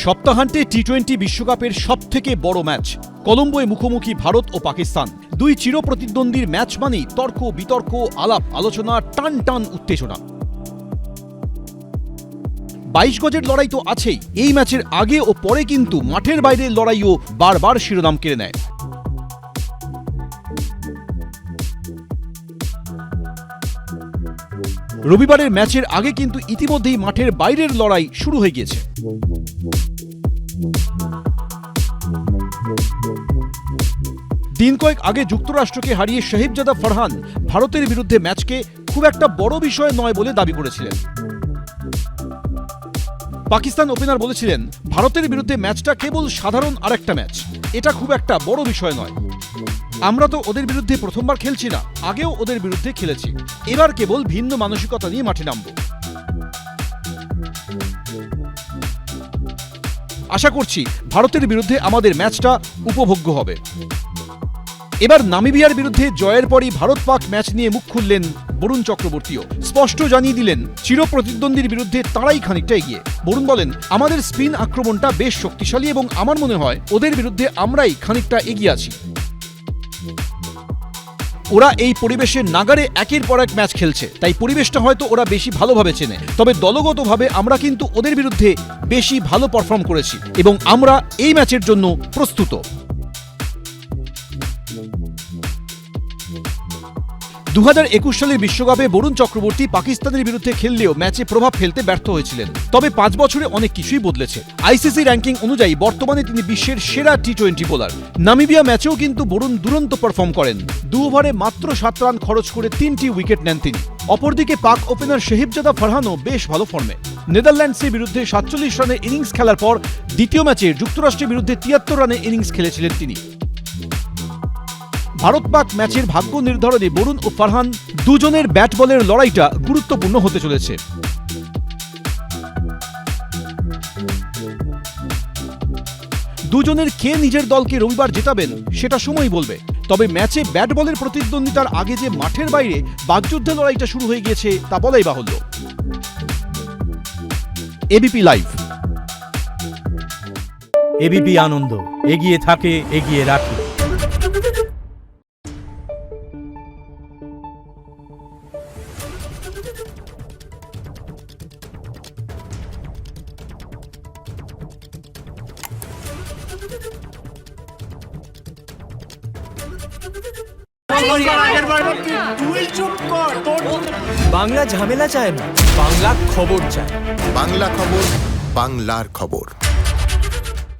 সপ্তাহান্তে টি-20 বিশ্বকাপের সবথেকে বড় ম্যাচ কলম্বোয় মুখোমুখি ভারত ও পাকিস্তান। দুই চিরপ্রতিদ্বন্দ্বীর ম্যাচ মানেই তর্ক বিতর্ক, আলাপ আলোচনা, টান টান উত্তেজনা। 22 গজের লড়াই তো আছেই, এই ম্যাচের আগে ও পরে কিন্তু মাঠের বাইরের লড়াইও বারবার শিরোনাম কেড়ে নেয়। রবিবারের ম্যাচের আগে কিন্তু ইতিমধ্যেই মাঠের বাইরের লড়াই শুরু হয়ে গিয়েছে। দিন কয়েক আগে যুক্তরাষ্ট্রকে হারিয়ে শহীবজাদা ফারহান ভারতের বিরুদ্ধে ম্যাচকে খুব একটা বড় বিষয় নয় বলে দাবি করেছিলেন। পাকিস্তান ওপেনার বলেছিলেন, ভারতের বিরুদ্ধে ম্যাচটা কেবল সাধারণ আরেকটা ম্যাচ, এটা খুব একটা বড় বিষয় নয়। আমরা তো ওদের বিরুদ্ধে প্রথমবার খেলছি না, আগেও ওদের বিরুদ্ধে খেলেছি, এবার কেবল ভিন্ন মানসিকতা নিয়ে মাঠে নামব। আশা করছি ভারতের বিরুদ্ধে আমাদের ম্যাচটা উপভোগ্য হবে। এবার নামিবিয়ার বিরুদ্ধে জয়ের পরই ভারত পাক ম্যাচ নিয়ে মুখ খুললেন বরুণ চক্রবর্তীও। স্পষ্ট জানিয়ে দিলেন, চিরপ্রতিদ্বন্দ্বীর বিরুদ্ধে তারাই খানিকটা এগিয়ে। বরুণ বলেন, আমাদের স্পিন আক্রমণটা বেশ শক্তিশালী এবং আমার মনে হয় ওদের বিরুদ্ধে আমরাই খানিকটা এগিয়ে আছি। ওরা এই পরিবেশের নাগারে একের পর এক ম্যাচ খেলছে, তাই পরিবেশটা হয়তো ওরা বেশি ভালোভাবে চেনে। তবে দলগতভাবে আমরা কিন্তু ওদের বিরুদ্ধে বেশি ভালো পারফর্ম করেছি এবং আমরা এই ম্যাচের জন্য প্রস্তুত। 2021 সালের বিশ্বকাপে বরুণ চক্রবর্তী পাকিস্তানের বিরুদ্ধে খেললেও ম্যাচে প্রভাব ফেলতে ব্যর্থ হয়েছিলেন। তবে 5 বছরে অনেক কিছুই বদলেছে। আইসিসি র্যাঙ্কিং অনুযায়ী বর্তমানে তিনি বিশ্বের সেরা টি-20 বোলার। নামিবিয়া ম্যাচেও কিন্তু বরুণ দুরন্ত পারফর্ম করেন। 2 ওভারে মাত্র 7 রান খরচ করে 3টি উইকেট নেন তিনি। অপরদিকে পাক ওপেনার শহীবজাদা ফারহানও বেশ ভালো ফর্মে। নেদারল্যান্ডসের বিরুদ্ধে 47 রানের ইনিংস খেলার পর দ্বিতীয় ম্যাচে যুক্তরাষ্ট্রের বিরুদ্ধে 73 রানের ইনিংস খেলেছিলেন তিনি। ভারত পাক ম্যাচের ভাগ্য নির্ধারণে বরুণ ও ফারহান দুজনের ব্যাট বলের লড়াইটা গুরুত্বপূর্ণ হতে চলেছে। দুজনের কে নিজের দলকে রবিবার জেতাবেন সেটা সময় বলবে। তবে ম্যাচে ব্যাট বলের প্রতিদ্বন্দ্বিতার আগে যে মাঠের বাইরে বাগযুদ্ধের লড়াইটা শুরু হয়ে গিয়েছে তা বলাই বাহুল্য। ABP live. এবিপি আনন্দ, এগিয়ে থাকে, এগিয়ে রাখে। বাংলা ঝামেলা চায় না, বাংলা খবর চায়। বাংলা খবর, বাংলার খবর।